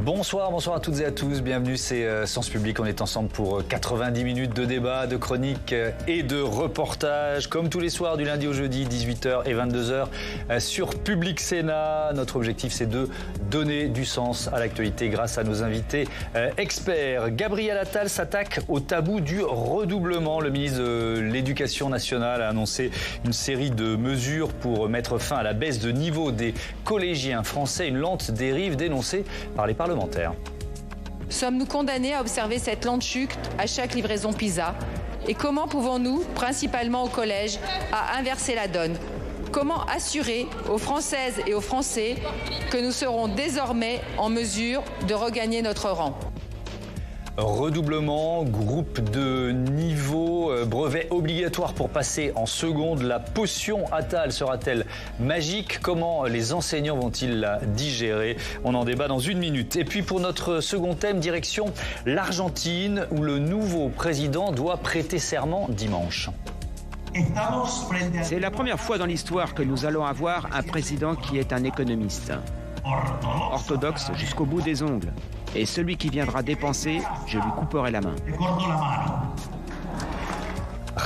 Bonsoir à toutes et à tous. Bienvenue, c'est Sens Public. On est ensemble pour 90 minutes de débat, de chronique et de reportage. Comme tous les soirs du lundi au jeudi, 18h et 22h sur Public Sénat. Notre objectif, c'est de donner du sens à l'actualité grâce à nos invités experts. Gabriel Attal s'attaque au tabou du redoublement. Le ministre de l'Éducation nationale a annoncé une série de mesures pour mettre fin à la baisse de niveau des collégiens français. Une lente dérive dénoncée par les parlementaires. Sommes-nous condamnés à observer cette lente chute à chaque livraison PISA? Et comment pouvons-nous, principalement au collège, à inverser la donne? Comment assurer aux Françaises et aux Français que nous serons désormais en mesure de regagner notre rang? Redoublement, groupe de niveau, brevet obligatoire pour passer en seconde. La potion Attal sera-t-elle magique? Comment les enseignants vont-ils la digérer? On en débat dans une minute. Et puis pour notre second thème, direction l'Argentine, où le nouveau président doit prêter serment dimanche. C'est la première fois dans l'histoire que nous allons avoir un président qui est un économiste. Orthodoxe jusqu'au bout des ongles. Et celui qui viendra dépenser, je lui couperai la main.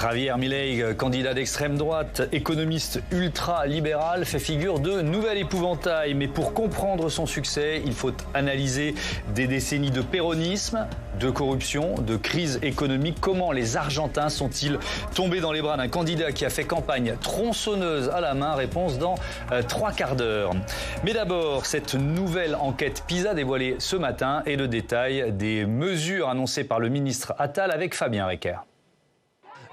Javier Milei, candidat d'extrême droite, économiste ultra-libéral, fait figure de nouvel épouvantail. Mais pour comprendre son succès, il faut analyser des décennies de péronisme, de corruption, de crise économique. Comment les Argentins sont-ils tombés dans les bras d'un candidat qui a fait campagne tronçonneuse à la main? Réponse dans 3 quarts d'heure. Mais d'abord, cette nouvelle enquête PISA dévoilée ce matin et le détail des mesures annoncées par le ministre Attal avec Fabien Recker.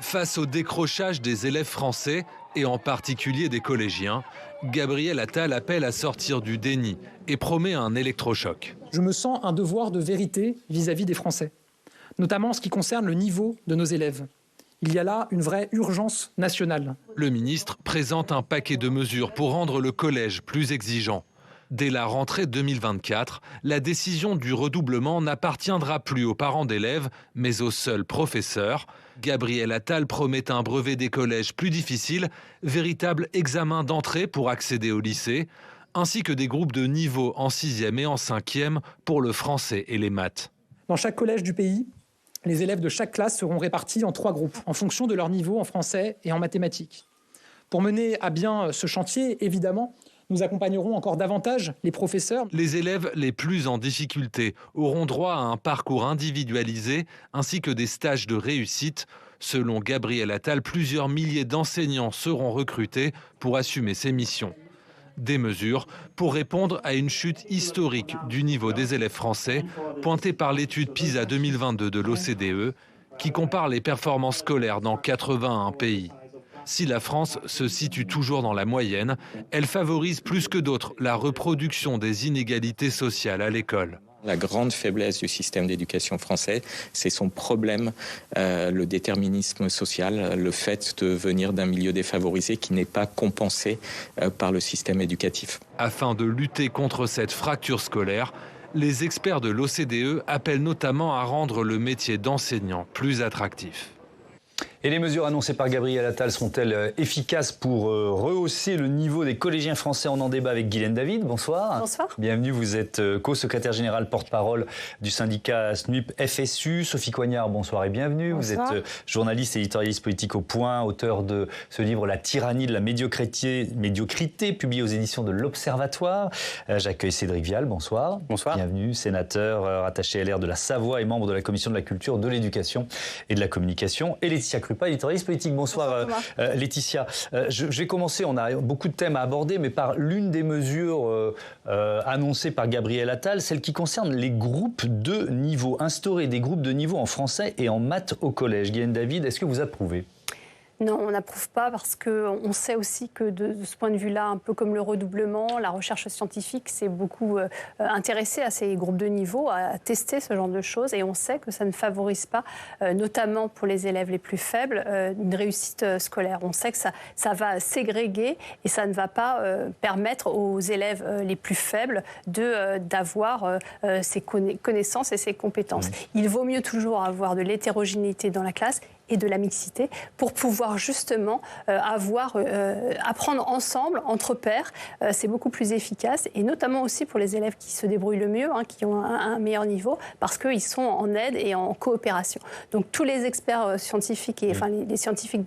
Face au décrochage des élèves français, et en particulier des collégiens, Gabriel Attal appelle à sortir du déni et promet un électrochoc. Je me sens un devoir de vérité vis-à-vis des Français, notamment en ce qui concerne le niveau de nos élèves. Il y a là une vraie urgence nationale. Le ministre présente un paquet de mesures pour rendre le collège plus exigeant. Dès la rentrée 2024, la décision du redoublement n'appartiendra plus aux parents d'élèves, mais aux seuls professeurs. Gabriel Attal promet un brevet des collèges plus difficile, véritable examen d'entrée pour accéder au lycée, ainsi que des groupes de niveau en 6e et en 5e pour le français et les maths. Dans chaque collège du pays, les élèves de chaque classe seront répartis en 3 groupes, en fonction de leur niveau en français et en mathématiques. Pour mener à bien ce chantier, évidemment, nous accompagnerons encore davantage les professeurs. Les élèves les plus en difficulté auront droit à un parcours individualisé ainsi que des stages de réussite. Selon Gabriel Attal, plusieurs milliers d'enseignants seront recrutés pour assumer ces missions. Des mesures pour répondre à une chute historique du niveau des élèves français, pointée par l'étude PISA 2022 de l'OCDE, qui compare les performances scolaires dans 81 pays. Si la France se situe toujours dans la moyenne, elle favorise plus que d'autres la reproduction des inégalités sociales à l'école. La grande faiblesse du système d'éducation français, c'est son problème, le déterminisme social, le fait de venir d'un milieu défavorisé qui n'est pas compensé par le système éducatif. Afin de lutter contre cette fracture scolaire, les experts de l'OCDE appellent notamment à rendre le métier d'enseignant plus attractif. Et les mesures annoncées par Gabriel Attal seront-elles efficaces pour rehausser le niveau des collégiens français? On en débat avec Guylaine David. Bonsoir. Bonsoir. Bienvenue, vous êtes co-secrétaire général porte-parole du syndicat SNUP FSU. Sophie Coignard, bonsoir et bienvenue. Bonsoir. Vous êt journaliste et éditorialiste politique au Point, auteur de ce livre La tyrannie de la médiocrité, publié aux éditions de l'Observatoire. J'accueille Cédric Vial, bonsoir. Bonsoir. Bienvenue, sénateur rattaché à LR de la Savoie et membre de la commission de la culture, de l'éducation et de la communication. Et Laetitia Krupa, éditorialiste politique. Bonsoir Laetitia. Je vais commencer, on a beaucoup de thèmes à aborder, mais par l'une des mesures annoncées par Gabriel Attal, celle qui concerne les groupes de niveau. Instaurer des groupes de niveau en français et en maths au collège. Guylaine David, est-ce que vous approuvez ? Non, on n'approuve pas parce qu'on sait aussi que de ce point de vue-là, un peu comme le redoublement, la recherche scientifique s'est beaucoup intéressée à ces groupes de niveau, à tester ce genre de choses. Et on sait que ça ne favorise pas, notamment pour les élèves les plus faibles, une réussite scolaire. On sait que ça va ségréguer et ça ne va pas permettre aux élèves les plus faibles d'avoir ces connaissances et ces compétences. Il vaut mieux toujours avoir de l'hétérogénéité dans la classe et de la mixité pour pouvoir justement apprendre ensemble, entre pairs. C'est beaucoup plus efficace et notamment aussi pour les élèves qui se débrouillent le mieux, qui ont un meilleur niveau, parce qu'ils sont en aide et en coopération. Donc tous les experts scientifiques, et les scientifiques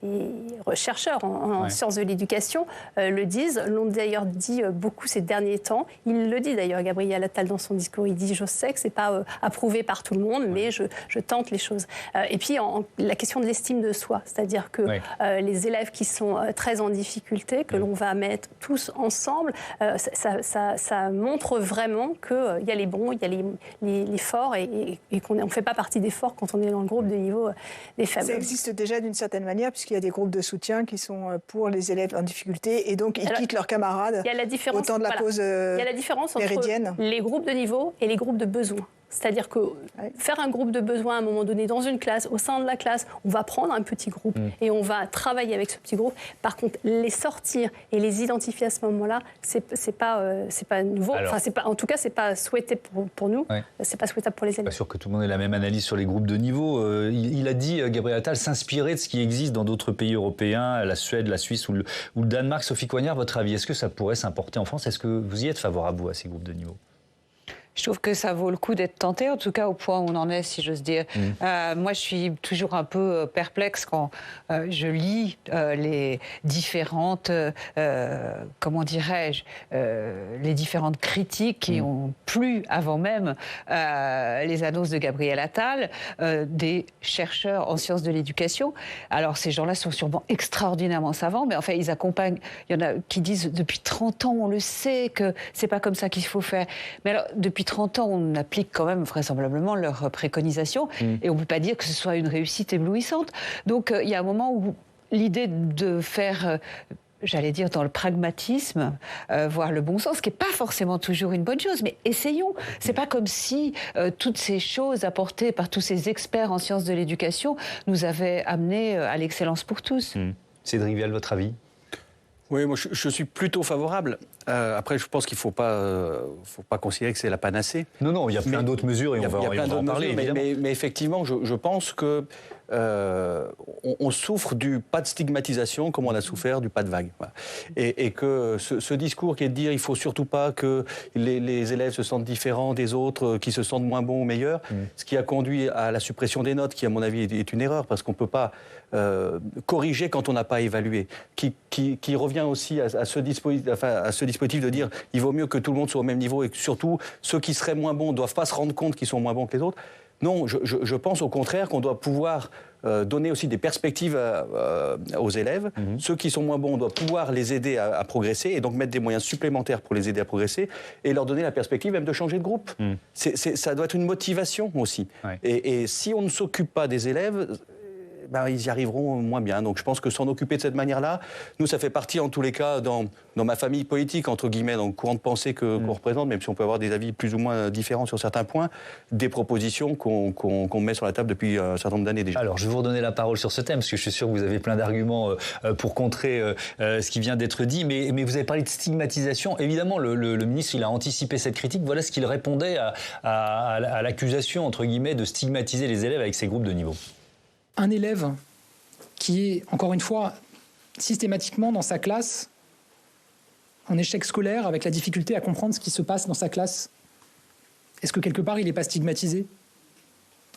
les chercheurs en sciences de l'éducation le disent, l'ont d'ailleurs dit beaucoup ces derniers temps. Il le dit d'ailleurs, Gabriel Attal, dans son discours. Il dit « Je sais que ce n'est pas approuvé par tout le monde, mais je tente les choses ». Et puis, la question de l'estime de soi, c'est-à-dire que les élèves qui sont très en difficulté, que l'on va mettre tous ensemble, ça montre vraiment qu'il y a les bons, il y a les forts, et qu'on ne fait pas partie des forts quand on est dans le groupe de niveau des faibles. Ça existe déjà d'une certaine manière, puisqu'il y a des groupes de soutien qui sont pour les élèves en difficulté et donc ils quittent leurs camarades au temps de la pause méridienne. Il y a la différence entre les groupes de niveau et les groupes de besoins. C'est-à-dire que faire un groupe de besoins à un moment donné dans une classe, au sein de la classe, on va prendre un petit groupe et on va travailler avec ce petit groupe. Par contre, les sortir et les identifier à ce moment-là, c'est pas nouveau. Alors, En tout cas, c'est pas souhaité pour nous. C'est pas souhaitable pour les élèves. Pas sûr que tout le monde ait la même analyse sur les groupes de niveau. Il a dit, Gabriel Attal, s'inspirer de ce qui existe dans d'autres pays européens, la Suède, la Suisse ou le Danemark. Sophie Coignard, votre avis, est-ce que ça pourrait s'importer en France? Est-ce que vous y êtes favorable, vous, à ces groupes de niveau? Je trouve que ça vaut le coup d'être tenté, en tout cas au point où on en est, si j'ose dire. Moi, je suis toujours un peu perplexe quand je lis les différentes, comment dirais-je, les différentes critiques qui ont plu avant même les annonces de Gabriel Attal, des chercheurs en sciences de l'éducation. Alors, ces gens-là sont sûrement extraordinairement savants, mais enfin, ils accompagnent. Il y en a qui disent depuis 30 ans, on le sait que c'est pas comme ça qu'il faut faire. Mais alors, depuis 30 ans, on applique quand même vraisemblablement leurs préconisations et on ne peut pas dire que ce soit une réussite éblouissante. Donc il y a un moment où l'idée de faire... j'allais dire dans le pragmatisme, voir le bon sens, ce qui n'est pas forcément toujours une bonne chose, mais essayons. C'est pas comme si toutes ces choses apportées par tous ces experts en sciences de l'éducation nous avaient amenés à l'excellence pour tous. Cédric Vial, votre avis? Oui, moi je suis plutôt favorable. Après, je pense qu'il ne faut pas considérer que c'est la panacée. Non, il y a plein d'autres mesures et on va en parler, évidemment. Mais effectivement, je pense que on souffre du pas de stigmatisation comme on a souffert du pas de vague. Voilà. Et que ce discours qui est de dire il ne faut surtout pas que les élèves se sentent différents des autres, qui se sentent moins bons ou meilleurs, ce qui a conduit à la suppression des notes, qui à mon avis est une erreur, parce qu'on ne peut pas corriger quand on n'a pas évalué, qui revient aussi à ce dispositif de dire il vaut mieux que tout le monde soit au même niveau et que surtout ceux qui seraient moins bons ne doivent pas se rendre compte qu'ils sont moins bons que les autres. Non, je pense au contraire qu'on doit pouvoir donner aussi des perspectives aux élèves. Ceux qui sont moins bons, on doit pouvoir les aider à progresser et donc mettre des moyens supplémentaires pour les aider à progresser et leur donner la perspective même de changer de groupe. Ça doit être une motivation aussi. Et si on ne s'occupe pas des élèves... ils y arriveront moins bien. Donc je pense que s'en occuper de cette manière-là, nous, ça fait partie, en tous les cas, dans ma famille politique, entre guillemets, dans le courant de pensée qu'on représente, même si on peut avoir des avis plus ou moins différents sur certains points, des propositions qu'on met sur la table depuis un certain nombre d'années déjà. Alors, je vais vous redonner la parole sur ce thème, parce que je suis sûr que vous avez plein d'arguments pour contrer ce qui vient d'être dit, mais vous avez parlé de stigmatisation. Évidemment, le ministre, il a anticipé cette critique. Voilà ce qu'il répondait à l'accusation, entre guillemets, de stigmatiser les élèves avec ces groupes de niveau. Un élève qui est, encore une fois, systématiquement dans sa classe, en échec scolaire, avec la difficulté à comprendre ce qui se passe dans sa classe, est-ce que quelque part il n'est pas stigmatisé?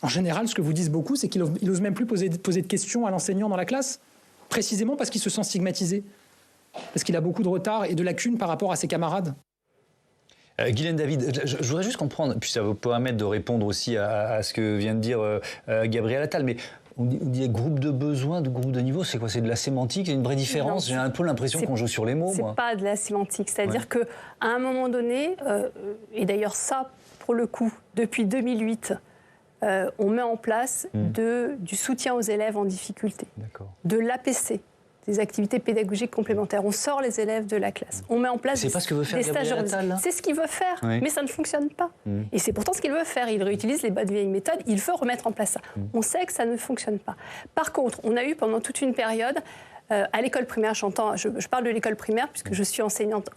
En général, ce que vous disent beaucoup, c'est qu'il n'ose même plus poser de questions à l'enseignant dans la classe, précisément parce qu'il se sent stigmatisé, parce qu'il a beaucoup de retard et de lacunes par rapport à ses camarades. Guylaine David, je voudrais juste comprendre, puis ça va vous permettre de répondre aussi à ce que vient de dire Gabriel Attal, mais on dit groupe de besoin, de groupe de niveau, c'est quoi? C'est de la sémantique? Il y a une vraie différence? J'ai un peu l'impression qu'on joue sur les mots, moi. C'est pas de la sémantique, c'est-à-dire qu'à un moment donné, et d'ailleurs ça, pour le coup, depuis 2008, on met en place du soutien aux élèves en difficulté, de l'APC, des activités pédagogiques complémentaires. On sort les élèves de la classe. On met en place des stages. C'est ce qu'il veut faire, mais ça ne fonctionne pas. Et c'est pourtant ce qu'il veut faire. Il réutilise les bonnes vieilles méthodes. Il veut remettre en place ça. On sait que ça ne fonctionne pas. Par contre, on a eu pendant toute une période, à l'école primaire, je parle de l'école primaire puisque je suis enseignante,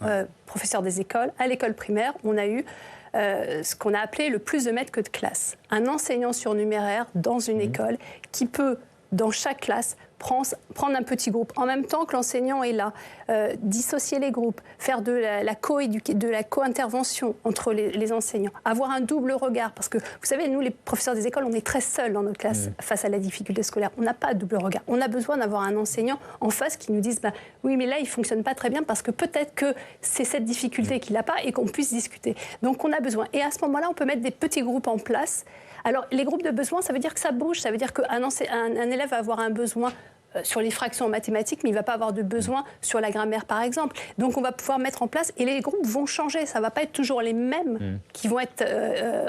professeure des écoles. À l'école primaire, on a eu ce qu'on a appelé le plus de maîtres que de classes. Un enseignant surnuméraire dans une école qui peut, dans chaque classe, prendre un petit groupe, en même temps que l'enseignant est là, dissocier les groupes, faire de la co-intervention entre les enseignants, avoir un double regard, parce que vous savez, nous les professeurs des écoles, on est très seuls dans notre classe face à la difficulté scolaire, on n'a pas de double regard, on a besoin d'avoir un enseignant en face qui nous dise oui mais là il ne fonctionne pas très bien parce que peut-être que c'est cette difficulté qu'il n'a pas et qu'on puisse discuter. Donc on a besoin, et à ce moment-là on peut mettre des petits groupes en place. Alors, les groupes de besoins, ça veut dire que ça bouge, ça veut dire qu'un élève va avoir un besoin sur les fractions en mathématiques, mais il ne va pas avoir de besoin sur la grammaire, par exemple. Donc, on va pouvoir mettre en place, et les groupes vont changer, ça ne va pas être toujours les mêmes qui vont être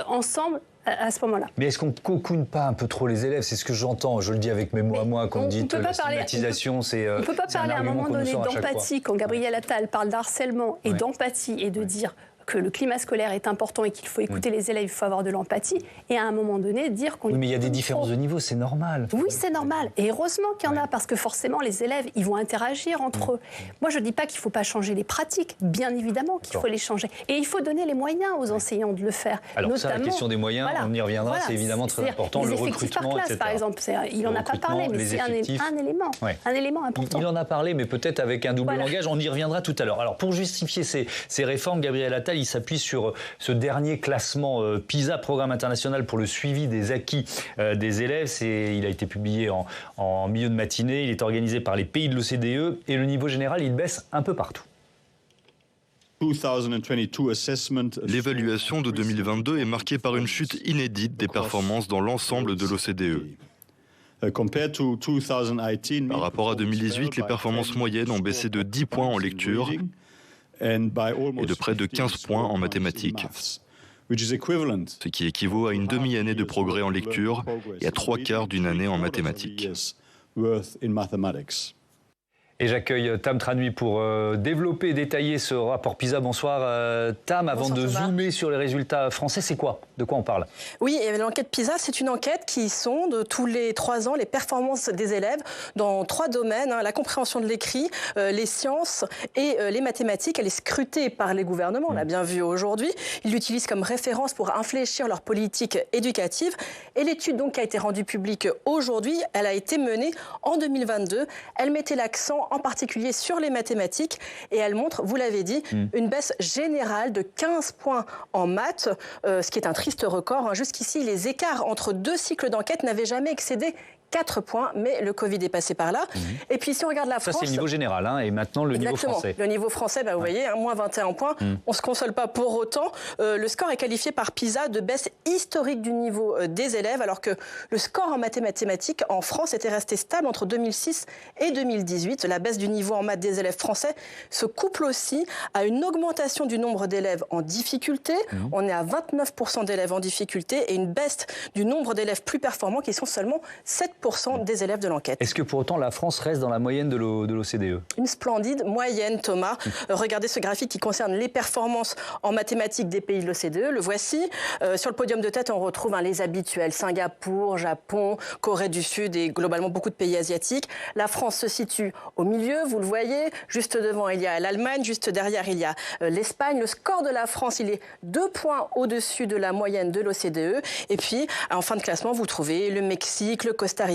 ensemble à ce moment-là. Mais est-ce qu'on ne cocoune pas un peu trop les élèves? C'est ce que j'entends, je le dis avec mes mots à moi, quand on dit la stigmatisation, c'est on ne peut pas parler à un moment donné d'empathie, quand Gabriel Attal parle d'harcèlement et d'empathie, et de dire que le climat scolaire est important et qu'il faut écouter les élèves, il faut avoir de l'empathie, et à un moment donné dire qu'on... Oui, mais il y a des différences de niveau, c'est normal. Oui, c'est normal, et heureusement qu'il y en a, parce que forcément les élèves, ils vont interagir entre eux. Moi, je ne dis pas qu'il ne faut pas changer les pratiques, bien évidemment qu'il faut les changer, et il faut donner les moyens aux enseignants de le faire. Alors notamment, ça, la question des moyens, on y reviendra, c'est évidemment très important, le recrutement, par classe, etc. par exemple, il n'en a pas parlé, mais c'est un élément important. Il en a parlé, mais peut-être avec un double langage, on y reviendra tout à l'heure. Alors, pour justifier ces réformes, Gabriel Attal, il s'appuie sur ce dernier classement PISA, Programme international pour le suivi des acquis des élèves. Il a été publié en milieu de matinée. Il est organisé par les pays de l'OCDE et le niveau général, il baisse un peu partout. L'évaluation de 2022 est marquée par une chute inédite des performances dans l'ensemble de l'OCDE. Par rapport à 2018, les performances moyennes ont baissé de 10 points en lecture et de près de 15 points en mathématiques, ce qui équivaut à une demi-année de progrès en lecture et à 3/4 d'une année en mathématiques. Et j'accueille Tam Tranui pour développer et détailler ce rapport PISA. Bonsoir Tam, avant de zoomer sur les résultats français, c'est quoi? De quoi on parle? Oui, et l'enquête PISA, c'est une enquête qui sonde tous les 3 ans les performances des élèves dans 3 domaines, la compréhension de l'écrit, les sciences et les mathématiques. Elle est scrutée par les gouvernements, on l'a bien vu aujourd'hui. Ils l'utilisent comme référence pour infléchir leur politique éducative. Et l'étude donc qui a été rendue publique aujourd'hui, elle a été menée en 2022. Elle mettait l'accent en particulier sur les mathématiques, et elle montre, vous l'avez dit, une baisse générale de 15 points en maths, ce qui est un triste record. Jusqu'ici, les écarts entre 2 cycles d'enquête n'avaient jamais excédé 4 points, mais le Covid est passé par là. Et puis si on regarde la France... Ça, c'est le niveau général, et maintenant le niveau français. Le niveau français, vous voyez, moins 21 points. On ne se console pas pour autant. Le score est qualifié par PISA de baisse historique du niveau des élèves, alors que le score en mathématiques en France était resté stable entre 2006 et 2018. La baisse du niveau en maths des élèves français se couple aussi à une augmentation du nombre d'élèves en difficulté. On est à 29% d'élèves en difficulté et une baisse du nombre d'élèves plus performants qui sont seulement 7% des élèves de l'enquête. Est-ce que pour autant la France reste dans la moyenne de l'OCDE? Une splendide moyenne, Thomas. Regardez ce graphique qui concerne les performances en mathématiques des pays de l'OCDE. Le voici. Sur le podium de tête, on retrouve les habituels. Singapour, Japon, Corée du Sud et globalement beaucoup de pays asiatiques. La France se situe au milieu, vous le voyez. Juste devant, il y a l'Allemagne. Juste derrière, il y a l'Espagne. Le score de la France, il est 2 points au-dessus de la moyenne de l'OCDE. Et puis, en fin de classement, vous trouvez le Mexique, le Costa Rica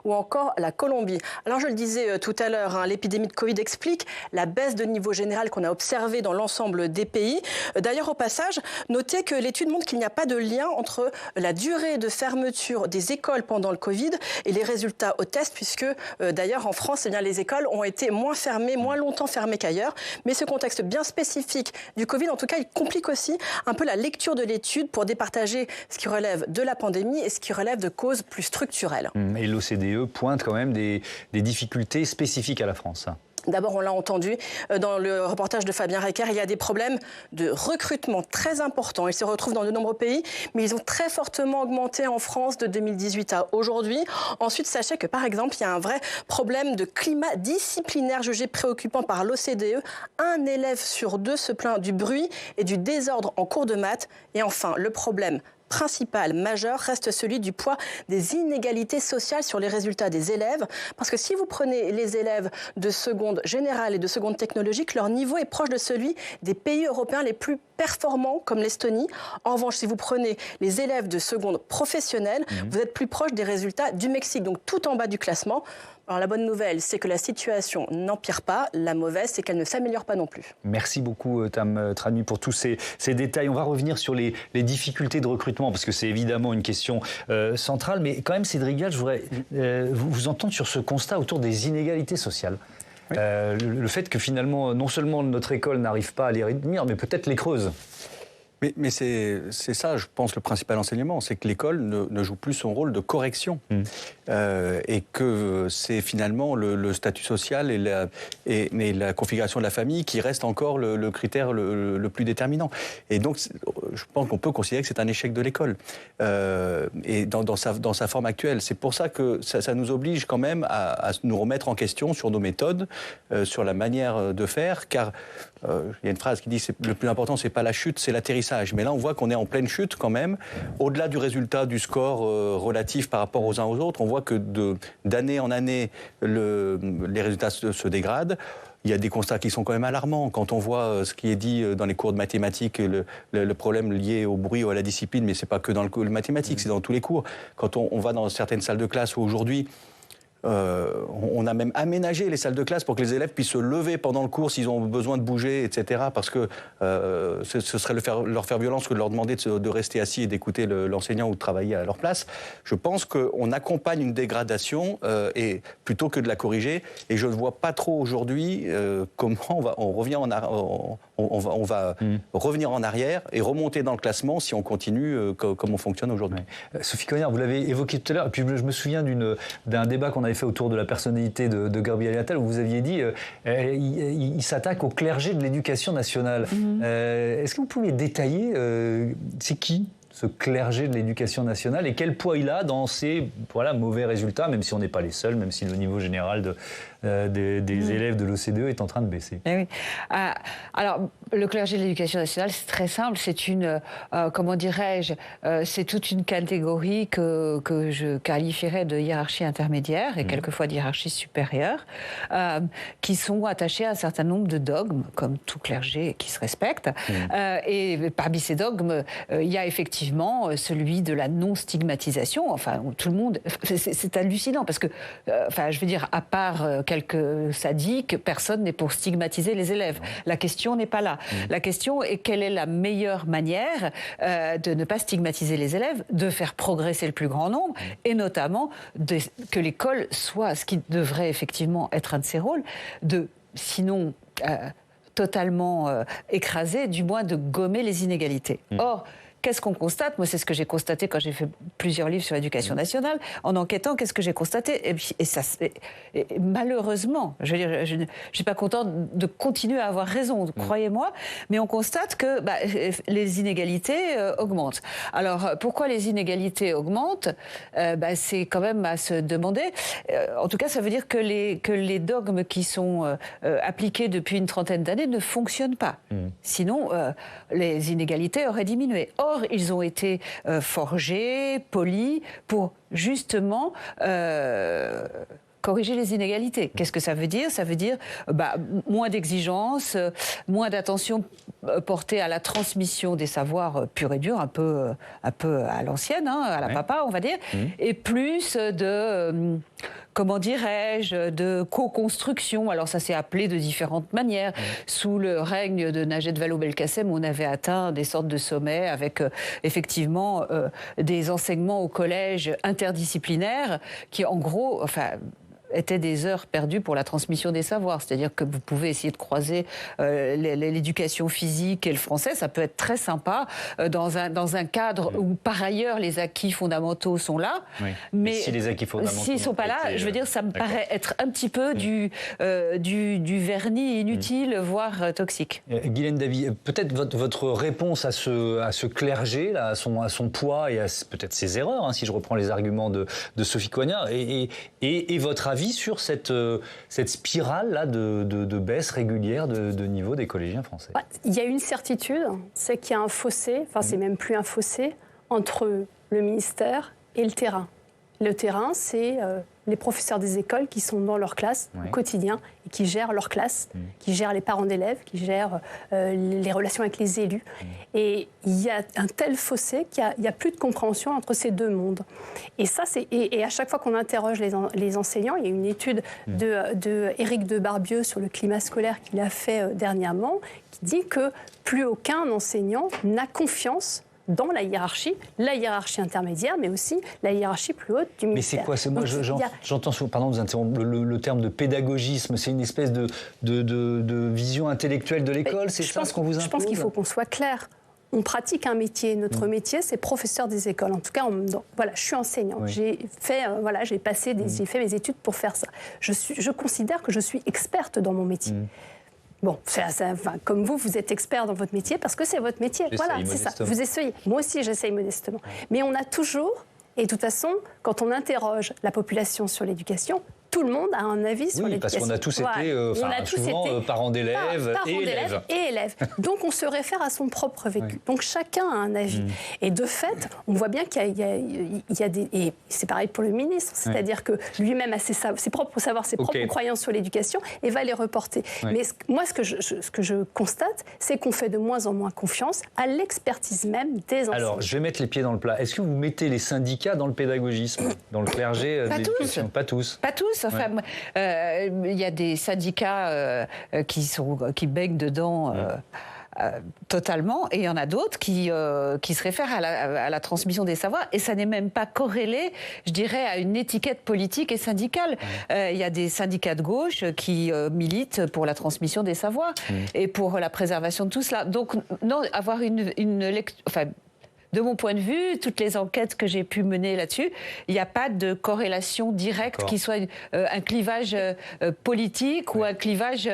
ou encore la Colombie. Alors je le disais tout à l'heure, l'épidémie de Covid explique la baisse de niveau général qu'on a observée dans l'ensemble des pays. D'ailleurs, au passage, notez que l'étude montre qu'il n'y a pas de lien entre la durée de fermeture des écoles pendant le Covid et les résultats au test, puisque d'ailleurs en France, les écoles ont été moins fermées, moins longtemps fermées qu'ailleurs. Mais ce contexte bien spécifique du Covid, en tout cas, il complique aussi un peu la lecture de l'étude pour départager ce qui relève de la pandémie et ce qui relève de causes plus structurelles. Et l'OCDE pointe quand même des difficultés spécifiques à la France. D'abord, on l'a entendu dans le reportage de Fabien Recker, il y a des problèmes de recrutement très importants. Ils se retrouvent dans de nombreux pays, mais ils ont très fortement augmenté en France de 2018 à aujourd'hui. Ensuite, sachez que, par exemple, il y a un vrai problème de climat disciplinaire jugé préoccupant par l'OCDE. 1 élève sur 2 se plaint du bruit et du désordre en cours de maths. Et enfin, le problème principal, majeur, reste celui du poids des inégalités sociales sur les résultats des élèves. Parce que si vous prenez les élèves de seconde générale et de seconde technologique, leur niveau est proche de celui des pays européens les plus performants, comme l'Estonie. En revanche, si vous prenez les élèves de seconde professionnelle, vous êtes plus proche des résultats du Mexique, donc tout en bas du classement. Alors la bonne nouvelle, c'est que la situation n'empire pas. La mauvaise, c'est qu'elle ne s'améliore pas non plus. Merci beaucoup, Tam Tranui, pour tous ces détails. On va revenir sur les difficultés de recrutement, parce que c'est évidemment une question centrale. Mais quand même, Cédric Vial, je voudrais vous entendre sur ce constat autour des inégalités sociales. Oui. Le fait que finalement, non seulement notre école n'arrive pas à les réduire, mais peut-être les creuse. Mais c'est ça, je pense, le principal enseignement, c'est que l'école ne joue plus son rôle de correction. Et que c'est finalement le statut social et la configuration de la famille qui reste encore le critère le plus déterminant. Et donc, je pense qu'on peut considérer que c'est un échec de l'école. Et dans sa forme actuelle. C'est pour ça que ça nous oblige quand même à nous remettre en question sur nos méthodes, sur la manière de faire, car il y a une phrase qui dit que le plus important, c'est pas la chute, c'est l'atterrissage. Mais là, on voit qu'on est en pleine chute quand même. Au-delà du résultat du score relatif par rapport aux uns aux autres, on voit que d'année en année, les résultats se dégradent. Il y a des constats qui sont quand même alarmants. Quand on voit ce qui est dit dans les cours de mathématiques, le problème lié au bruit ou à la discipline, mais ce n'est pas que dans le mathématique, c'est dans tous les cours. Quand on va dans certaines salles de classe où aujourd'hui, on a même aménagé les salles de classe pour que les élèves puissent se lever pendant le cours s'ils ont besoin de bouger, etc. Parce que ce serait leur faire violence que de leur demander de rester assis et d'écouter l'enseignant ou de travailler à leur place. Je pense qu'on accompagne une dégradation et plutôt que de la corriger. Et je ne vois pas trop aujourd'hui comment on va revenir en arrière et remonter dans le classement si on continue comme on fonctionne aujourd'hui. Ouais. Sophie Cognard, vous l'avez évoqué tout à l'heure, et puis je me souviens d'un débat qu'on avait fait autour de la personnalité de Gabriel Attal, où vous aviez dit il s'attaque au clergé de l'éducation nationale. Est-ce que vous pouvez détailler c'est qui ce clergé de l'éducation nationale et quel poids il a dans ces mauvais résultats, même si on n'est pas les seuls, même si le niveau général des élèves de l'OCDE est en train de baisser. Oui. Alors, le clergé de l'éducation nationale, c'est très simple. C'est une, comment dirais-je, c'est toute une catégorie que je qualifierais de hiérarchie intermédiaire et quelquefois d'hiérarchie supérieure, qui sont attachés à un certain nombre de dogmes, comme tout clergé qui se respecte. Et parmi ces dogmes, il y a effectivement celui de la non-stigmatisation. Enfin, tout le monde... C'est hallucinant parce que, je veux dire, à part quelques sadiques, personne n'est pour stigmatiser les élèves. La question n'est pas là. La question est quelle est la meilleure manière de ne pas stigmatiser les élèves, de faire progresser le plus grand nombre, et notamment que l'école soit, ce qui devrait effectivement être un de ses rôles, sinon totalement écraser, du moins de gommer les inégalités. Or, qu'est-ce qu'on constate? Moi, c'est ce que j'ai constaté quand j'ai fait plusieurs livres sur l'éducation nationale. En enquêtant, qu'est-ce que j'ai constaté? Et malheureusement, je veux dire, je ne suis pas contente de continuer à avoir raison, croyez-moi, mais on constate que les inégalités augmentent. Alors, pourquoi les inégalités augmentent? C'est quand même à se demander. En tout cas, ça veut dire que les dogmes qui sont appliqués depuis une trentaine d'années ne fonctionnent pas. Sinon, les inégalités auraient diminué. Or, ils ont été forgés, polis, pour justement corriger les inégalités. Qu'est-ce que ça veut dire? Ça veut dire moins d'exigences, moins d'attention portée à la transmission des savoirs purs et durs, un peu à l'ancienne, à la papa, on va dire, et plus de... comment dirais-je, de co-construction. Alors ça s'est appelé de différentes manières. Sous le règne de Najat Vallaud-Belkacem, on avait atteint des sortes de sommets avec effectivement des enseignements au collège interdisciplinaires qui en gros, étaient des heures perdues pour la transmission des savoirs. C'est-à-dire que vous pouvez essayer de croiser l'éducation physique et le français, ça peut être très sympa dans un cadre où par ailleurs les acquis fondamentaux sont là. Mais si les acquis fondamentaux s'ils ne sont pas là, je veux dire, ça me paraît être un petit peu du vernis inutile, voire toxique. Guylaine Davy, peut-être votre réponse à ce clergé, là, à son poids et à peut-être ses erreurs, si je reprends les arguments de Sophie Cognard, et votre avis sur cette spirale là de baisse régulière de niveau des collégiens français? Il y a une certitude, c'est qu'il y a un fossé, c'est même plus un fossé, entre le ministère et le terrain. Le terrain, c'est les professeurs des écoles qui sont dans leur classe au quotidien et qui gèrent leur classe, qui gèrent les parents d'élèves, qui gèrent les relations avec les élus. Et il y a un tel fossé qu'il n'y a plus de compréhension entre ces deux mondes. Et ça, et à chaque fois qu'on interroge les enseignants, il y a une étude de Éric de Barbieux sur le climat scolaire qu'il a fait dernièrement, qui dit que plus aucun enseignant n'a confiance dans la hiérarchie intermédiaire, mais aussi la hiérarchie plus haute du ministère. Mais c'est quoi? Moi, j'entends souvent, pardon de vous interrompre, le terme de pédagogisme. C'est une espèce de vision intellectuelle de l'école. C'est ça ce qu'on vous impose? Je pense qu'il faut qu'on soit clair. On pratique un métier. Notre métier, c'est professeur des écoles. En tout cas, voilà, je suis enseignante. Oui. J'ai fait mes études pour faire ça. Je considère que je suis experte dans mon métier. Bon, comme vous êtes expert dans votre métier parce que c'est votre métier. Voilà, c'est ça. Vous essayez. Moi aussi, j'essaye modestement. Mais on a toujours, et de toute façon, quand on interroge la population sur l'éducation, tout le monde a un avis sur l'éducation. Parce qu'on a tous été, parents d'élèves et élèves. Donc on se réfère à son propre vécu. Oui. Donc chacun a un avis. Et de fait, on voit bien qu'il y a des... Et c'est pareil pour le ministre, c'est-à-dire que lui-même a ses propres savoirs, ses propres croyances sur l'éducation et va les reporter. Oui. Mais moi, ce que je constate, c'est qu'on fait de moins en moins confiance à l'expertise même des enseignants. Alors, je vais mettre les pieds dans le plat. Est-ce que vous mettez les syndicats dans le pédagogisme, dans le clergé? Pas tous. Pas tous. Enfin, il y a des syndicats qui baignent dedans totalement, et il y en a d'autres qui se réfèrent à la transmission des savoirs, et ça n'est même pas corrélé, je dirais, à une étiquette politique et syndicale. Il y a des syndicats de gauche qui militent pour la transmission des savoirs et pour la préservation de tout cela. Donc, non, avoir une lecture... Enfin, de mon point de vue, toutes les enquêtes que j'ai pu mener là-dessus, il n'y a pas de corrélation directe qui soit un clivage politique ou un clivage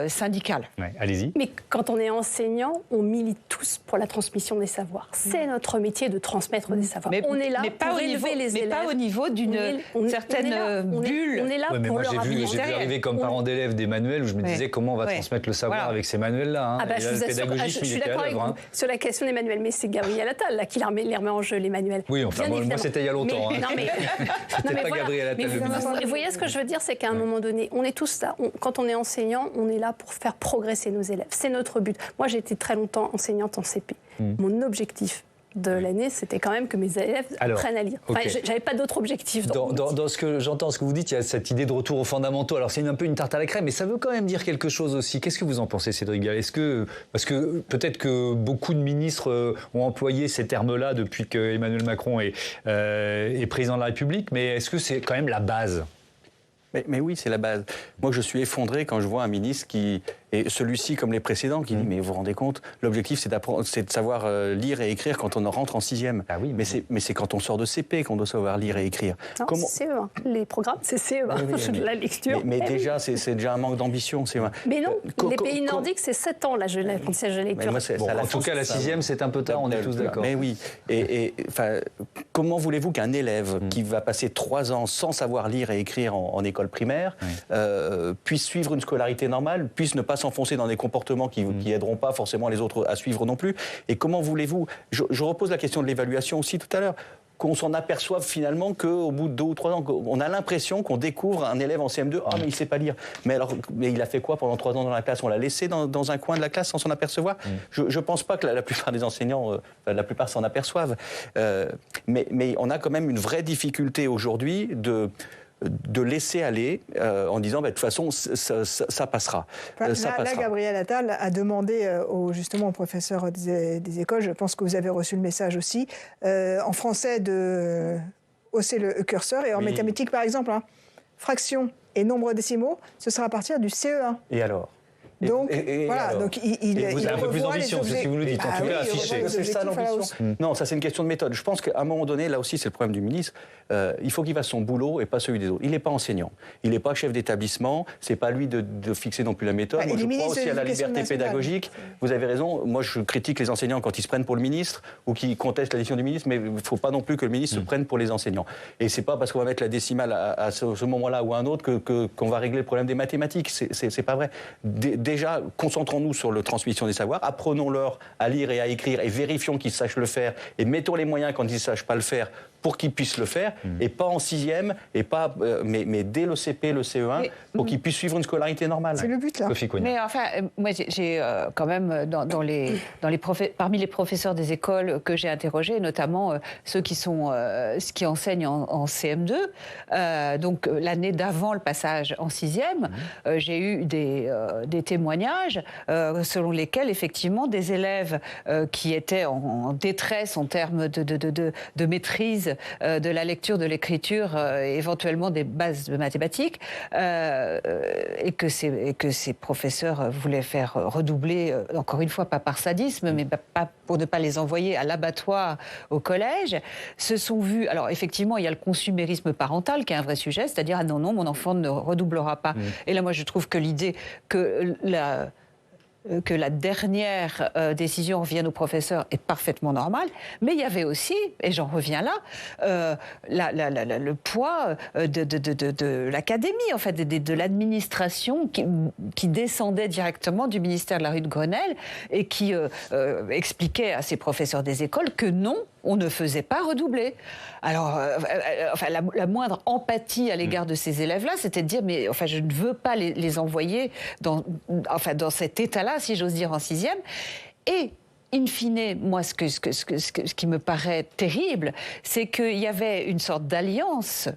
syndical. Ouais, allez-y. Mais quand on est enseignant, on milite tous pour la transmission des savoirs. C'est notre métier de transmettre des savoirs. Mais, on est là pour élever les élèves. Mais pas au niveau d'une certaine bulle. On est là pour leur j'ai vu arriver comme parent d'élève des manuels où je me disais comment on va transmettre le savoir avec ces manuels-là. Je suis d'accord avec vous sur la question des manuels. Mais c'est Gabriel Attal là, qui les remet en jeu, les manuels. Oui, enfin, moi c'était il y a longtemps. C'était pas Gabriel Attal. Vous voyez, ce que je veux dire, c'est qu'à un moment donné, on est tous là. Quand on est enseignant, on est là pour faire progresser nos élèves. C'est notre but. Moi, j'ai été très longtemps enseignante en CP. Mon objectif de l'année, c'était quand même que mes élèves apprennent à lire. Enfin, j'avais pas d'autre objectif. Dans ce que j'entends, ce que vous dites, il y a cette idée de retour aux fondamentaux. Alors c'est un peu une tarte à la crème, mais ça veut quand même dire quelque chose aussi. Qu'est-ce que vous en pensez, Cédric Gall? Parce que peut-être que beaucoup de ministres ont employé ces termes-là depuis que Emmanuel Macron est président de la République, mais est-ce que c'est quand même la base? Mais oui, c'est la base. Moi, je suis effondré quand je vois un ministre qui, et celui-ci comme les précédents, qui dit mais vous vous rendez compte, l'objectif c'est de savoir lire et écrire quand on rentre en 6e. Ah oui, mais c'est quand on sort de CP qu'on doit savoir lire et écrire. Non, c'est CE1. Les programmes, c'est CE1. La lecture. Mais déjà, c'est déjà un manque d'ambition. Mais non, les pays nordiques, c'est 7 ans l'apprentissage de la lecture. En tout cas, la 6e, c'est un peu tard, on est tous d'accord. Mais oui. Et comment voulez-vous qu'un élève qui va passer 3 ans sans savoir lire et écrire en école primaire puisse suivre une scolarité normale, puisse ne pas s'enfoncer dans des comportements qui aideront pas forcément les autres à suivre non plus? Et comment voulez-vous, je repose la question de l'évaluation aussi tout à l'heure, qu'on s'en aperçoive finalement qu'au bout de 2 ou 3 ans, on a l'impression qu'on découvre un élève en CM2, mais il ne sait pas lire. Mais il a fait quoi pendant 3 ans dans la classe? On l'a laissé dans un coin de la classe sans s'en apercevoir? Je ne pense pas que la plupart des enseignants, la plupart s'en aperçoivent. Mais on a quand même une vraie difficulté aujourd'hui de laisser aller en disant de toute façon ça passera. Là, Gabriel Attal a demandé justement aux professeurs des écoles, je pense que vous avez reçu le message aussi, en français de hausser le curseur, et en mathématiques par exemple, fraction et nombre décimaux, ce sera à partir du CE1. Et alors? Donc, voilà, donc il vous avez un peu plus d'ambition, c'est ce que vous nous dites, en tout cas affiché. C'est ça l'ambition. Non, ça c'est une question de méthode. Je pense qu'à un moment donné, là aussi c'est le problème du ministre, il faut qu'il fasse son boulot et pas celui des autres. Il n'est pas enseignant, il n'est pas chef d'établissement, c'est pas lui de fixer non plus la méthode. Moi je crois aussi à la liberté pédagogique. Vous avez raison, moi je critique les enseignants quand ils se prennent pour le ministre ou qui contestent la décision du ministre, mais il ne faut pas non plus que le ministre se prenne pour les enseignants. Et c'est pas parce qu'on va mettre la décimale à ce moment-là ou à un autre qu'on va régler le problème des mathématiques, c'est pas vrai. déjà, concentrons-nous sur la transmission des savoirs, apprenons-leur à lire et à écrire et vérifions qu'ils sachent le faire et mettons les moyens quand ils ne sachent pas le faire pour qu'ils puissent le faire, et pas en 6e, et pas, mais dès le CP, le CE1, pour qu'ils puissent suivre une scolarité normale. C'est le but, là. Mais enfin, moi, j'ai quand même, parmi les professeurs des écoles que j'ai interrogés, notamment ceux qui enseignent en CM2, donc l'année d'avant le passage en 6e, j'ai eu des témoignages selon lesquels, effectivement, des élèves qui étaient en détresse en termes de maîtrise de la lecture, de l'écriture, éventuellement des bases de mathématiques, et que ces professeurs voulaient faire redoubler, encore une fois, pas par sadisme, mais pas pour ne pas les envoyer à l'abattoir au collège, se sont vus... Alors, effectivement, il y a le consumérisme parental qui est un vrai sujet, c'est-à-dire, ah non, mon enfant ne redoublera pas. Et là, moi, je trouve que l'idée que la dernière décision revienne aux professeurs est parfaitement normale, mais il y avait aussi, et j'en reviens là, le poids de l'académie, en fait, de l'administration qui descendait directement du ministère de la rue de Grenelle et qui expliquait à ses professeurs des écoles que non, on ne faisait pas redoubler. Alors, la moindre empathie à l'égard de ces élèves-là, c'était de dire, mais enfin, je ne veux pas les envoyer dans cet état-là, si j'ose dire, en 6e. Et, in fine, moi, ce qui me paraît terrible, c'est qu'il y avait une sorte d'alliance...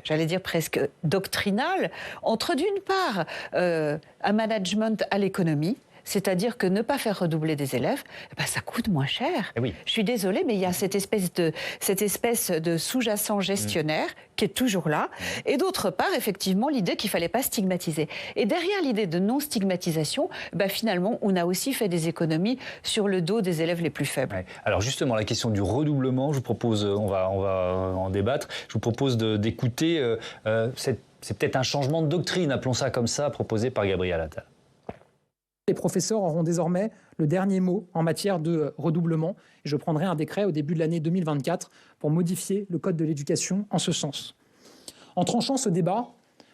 j'allais dire presque doctrinale, entre d'une part un management à l'économie, c'est-à-dire que ne pas faire redoubler des élèves, ça coûte moins cher. Oui. Je suis désolée, mais il y a cette espèce de sous-jacent gestionnaire qui est toujours là. Et d'autre part, effectivement, l'idée qu'il ne fallait pas stigmatiser. Et derrière l'idée de non-stigmatisation, finalement, on a aussi fait des économies sur le dos des élèves les plus faibles. Ouais. Alors justement, la question du redoublement, je vous propose, on va en débattre, je vous propose d'écouter, c'est peut-être un changement de doctrine, appelons ça comme ça, proposé par Gabriel Attal. Les professeurs auront désormais le dernier mot en matière de redoublement. Et je prendrai un décret au début de l'année 2024 pour modifier le Code de l'éducation en ce sens. En tranchant ce débat,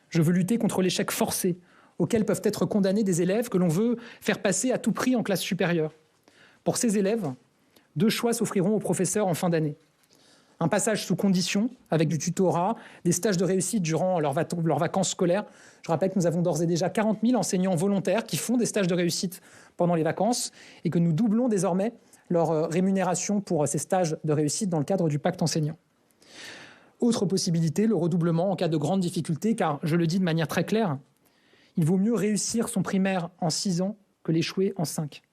je veux lutter contre l'échec forcé auquel peuvent être condamnés des élèves que l'on veut faire passer à tout prix en classe supérieure. Pour ces élèves, 2 choix s'offriront aux professeurs en fin d'année. Un passage sous condition, avec du tutorat, des stages de réussite durant leurs vacances scolaires. Je rappelle que nous avons d'ores et déjà 40 000 enseignants volontaires qui font des stages de réussite pendant les vacances et que nous doublons désormais leur rémunération pour ces stages de réussite dans le cadre du pacte enseignant. Autre possibilité, le redoublement en cas de grandes difficultés, car je le dis de manière très claire, il vaut mieux réussir son primaire en 6 ans que l'échouer en 5.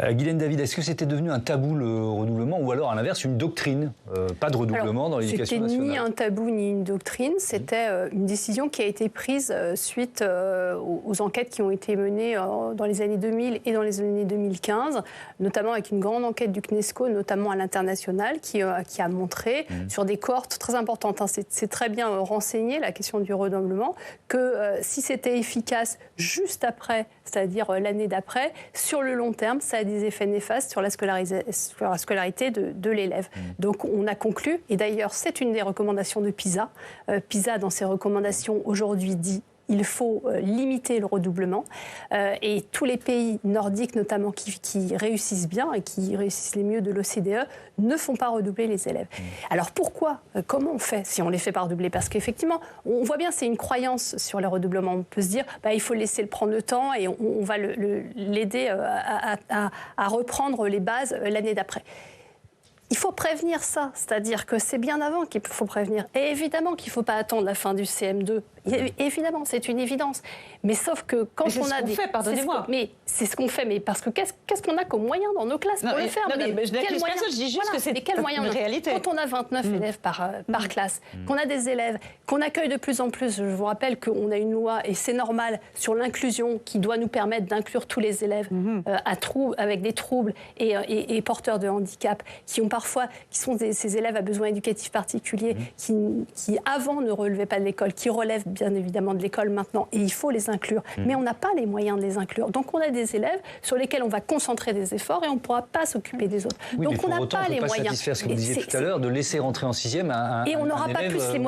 Guylaine David, est-ce que c'était devenu un tabou le redoublement ou alors à l'inverse une doctrine, pas de redoublement dans l'éducation nationale? C'était ni un tabou ni une doctrine, c'était une décision qui a été prise suite aux enquêtes qui ont été menées dans les années 2000 et dans les années 2015, notamment avec une grande enquête du CNESCO, notamment à l'international, qui a montré sur des cohortes très importantes, c'est très bien renseigné la question du redoublement, que si c'était efficace juste après, c'est-à-dire l'année d'après, sur le long terme, ça a des effets néfastes sur la scolarité de l'élève. Donc on a conclu, et d'ailleurs c'est une des recommandations de PISA. PISA, dans ses recommandations, aujourd'hui dit il faut limiter le redoublement. Et tous les pays nordiques, notamment, qui réussissent bien et qui réussissent les mieux de l'OCDE, ne font pas redoubler les élèves. Alors pourquoi? Comment on fait si on les fait pas redoubler? Parce qu'effectivement, on voit bien, c'est une croyance sur les redoublements. On peut se dire, il faut laisser le prendre le temps et on va l'aider à reprendre les bases l'année d'après. Il faut prévenir ça, c'est-à-dire que c'est bien avant qu'il faut prévenir. Et évidemment qu'il ne faut pas attendre la fin du CM2. Évidemment, c'est une évidence. Mais sauf que quand on a des... Pardonnez-moi. Mais c'est ce qu'on fait. Mais parce que qu'est-ce qu'on a comme moyen dans nos classes pour le faire? Mais je n'accuse personne, je dis juste que c'est une réalité. Quand on a 29 élèves par classe, qu'on a des élèves, qu'on accueille de plus en plus, je vous rappelle qu'on a une loi, et c'est normal, sur l'inclusion qui doit nous permettre d'inclure tous les élèves avec des troubles et porteurs de handicap, qui sont ces élèves à besoins éducatifs particuliers, qui avant ne relevaient pas de l'école, qui relèvent bien évidemment de l'école maintenant, et il faut les inclure. Mais on n'a pas les moyens de les inclure. Donc on a des élèves sur lesquels on va concentrer des efforts et on ne pourra pas s'occuper des autres. Oui, donc mais on n'a pas les moyens. Satisfaire ce que vous disiez tout à l'heure, de laisser rentrer en 6e un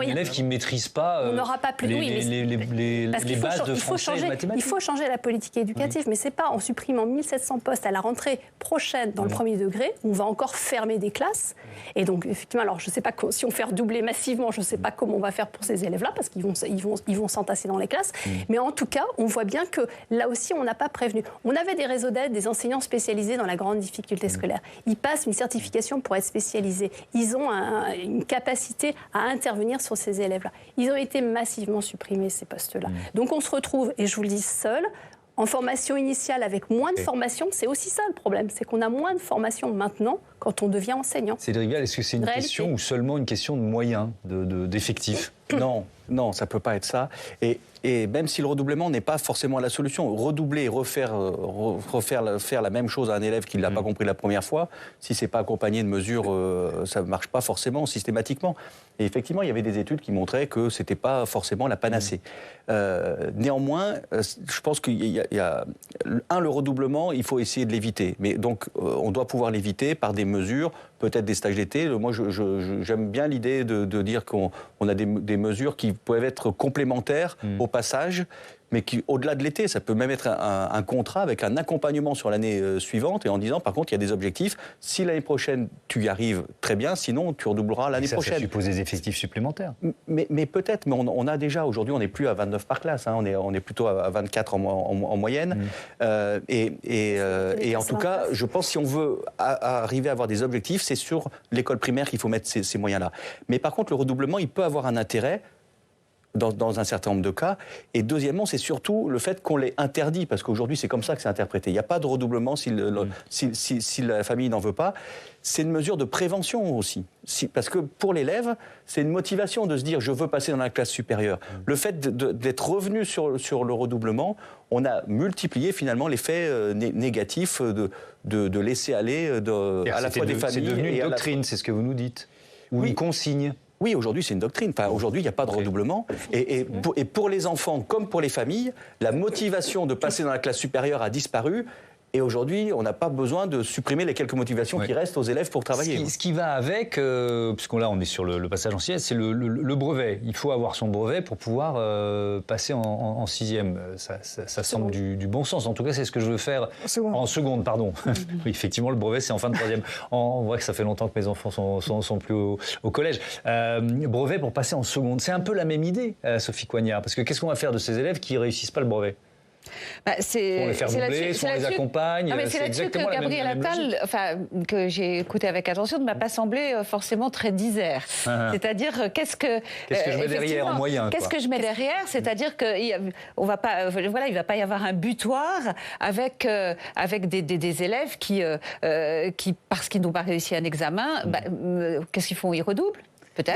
élève qui ne maîtrise pas les bases de français et mathématiques. Il faut changer la politique éducative, mais ce n'est pas en supprimant 1700 postes à la rentrée prochaine dans le premier degré, où on va encore fermer des classes. Et donc, effectivement, alors je ne sais pas si on fait redoubler massivement, je ne sais pas comment on va faire pour ces élèves-là, parce qu'ils vont s'entasser dans les classes. Mais en tout cas, on voit bien que là aussi, on n'a pas prévenu. On avait des réseaux d'aide, des enseignants spécialisés dans la grande difficulté scolaire. Ils passent une certification pour être spécialisés. Ils ont une capacité à intervenir sur ces élèves-là. Ils ont été massivement supprimés, ces postes-là. Donc on se retrouve, et je vous le dis, seuls, en formation initiale avec moins de formation. C'est aussi ça le problème, c'est qu'on a moins de formation maintenant quand on devient enseignant. Cédric Vial, est-ce que c'est une question ou seulement une question de moyens, d'effectifs ? Non, ça ne peut pas être ça. Et même si le redoublement n'est pas forcément la solution, redoubler et faire la même chose à un élève qui ne l'a pas compris la première fois, si ce n'est pas accompagné de mesures, ça ne marche pas forcément systématiquement. Et effectivement, il y avait des études qui montraient que ce n'était pas forcément la panacée. Néanmoins, je pense qu'il y a le redoublement, il faut essayer de l'éviter. Mais donc, on doit pouvoir l'éviter par des mesures, peut-être des stages d'été. Moi, j'aime bien l'idée de dire qu'on a des mesures qui peuvent être complémentaires au passage, mais qui, au-delà de l'été, ça peut même être un contrat avec un accompagnement sur l'année suivante et en disant, par contre, il y a des objectifs. Si l'année prochaine, tu y arrives, très bien. Sinon, tu redoubleras l'année prochaine. Ça suppose des effectifs supplémentaires. Mais peut-être. Mais on a déjà, aujourd'hui, on n'est plus à 29 par classe. Hein, on est plutôt à 24 en moyenne. Et en tout cas, je pense, si on veut arriver à avoir des objectifs, c'est sur l'école primaire qu'il faut mettre ces moyens-là. Mais par contre, le redoublement, il peut avoir un intérêt dans un certain nombre de cas. Et deuxièmement, c'est surtout le fait qu'on l'ait interdit, parce qu'aujourd'hui, c'est comme ça que c'est interprété. Il n'y a pas de redoublement si la famille n'en veut pas. C'est une mesure de prévention aussi. Parce que pour l'élève, c'est une motivation de se dire « je veux passer dans la classe supérieure ». Le fait d'être revenu sur le redoublement, on a multiplié finalement l'effet négatif de laisser aller à la fois des familles. C'est devenu une doctrine, c'est ce que vous nous dites. Ou une consigne. Oui, aujourd'hui, c'est une doctrine. Enfin, aujourd'hui, il n'y a pas de redoublement. Et pour les enfants comme pour les familles, la motivation de passer dans la classe supérieure a disparu. Et aujourd'hui, on n'a pas besoin de supprimer les quelques motivations qui restent aux élèves pour travailler. Ce qui va avec, puisqu'on là on est sur le passage en 6e, c'est le brevet. Il faut avoir son brevet pour pouvoir passer en 6e. Ça semble du bon sens. En tout cas, c'est ce que je veux faire en seconde. Pardon. Oui, effectivement, le brevet, c'est en fin de 3e. On voit que ça fait longtemps que mes enfants sont plus au collège. Brevet pour passer en seconde. C'est un peu la même idée, Sophie Coignard. Parce que qu'est-ce qu'on va faire de ces élèves qui ne réussissent pas le brevet ? On les fait doubler, on les accompagne. C'est là-dessus que Gabriel Attal, que j'ai écouté avec attention, ne m'a pas semblé forcément très disert. C'est-à-dire, qu'est-ce que je mets derrière en moyen ? Qu'est-ce que je mets derrière ? C'est-à-dire qu'il ne va pas y avoir un butoir avec des élèves qui parce qu'ils n'ont pas réussi un examen, qu'est-ce qu'ils font ? Ils redoublent ?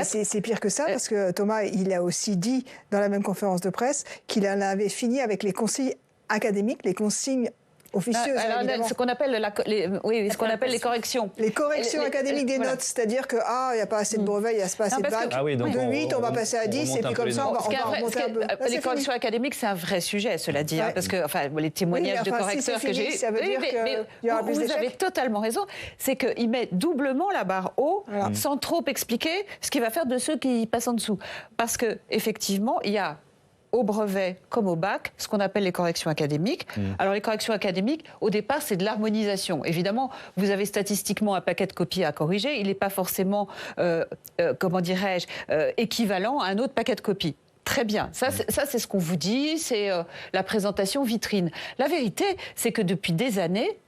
C'est pire que ça, parce que Thomas, il a aussi dit dans la même conférence de presse qu'il en avait fini avec les consignes académiques, les consignes officieuses. Ce qu'on appelle les corrections. Les corrections académiques des notes, c'est-à-dire que il n'y a pas assez de brevets, il n'y a pas assez de bacs. De 8, on va passer à 10, et puis comme ça, on va remonter un peu. Les corrections académiques, c'est un vrai sujet, cela dit, parce que les témoignages de correcteurs que j'ai eus, vous avez totalement raison, c'est qu'il met doublement la barre haut, sans trop expliquer ce qu'il va faire de ceux qui passent en dessous. Parce qu'effectivement, il y a au brevet comme au bac, ce qu'on appelle les corrections académiques. Alors les corrections académiques, au départ, c'est de l'harmonisation. Évidemment, vous avez statistiquement un paquet de copies à corriger. Il n'est pas forcément, équivalent à un autre paquet de copies. Très bien. Ça, c'est ce qu'on vous dit, c'est la présentation vitrine. La vérité, c'est que depuis des années,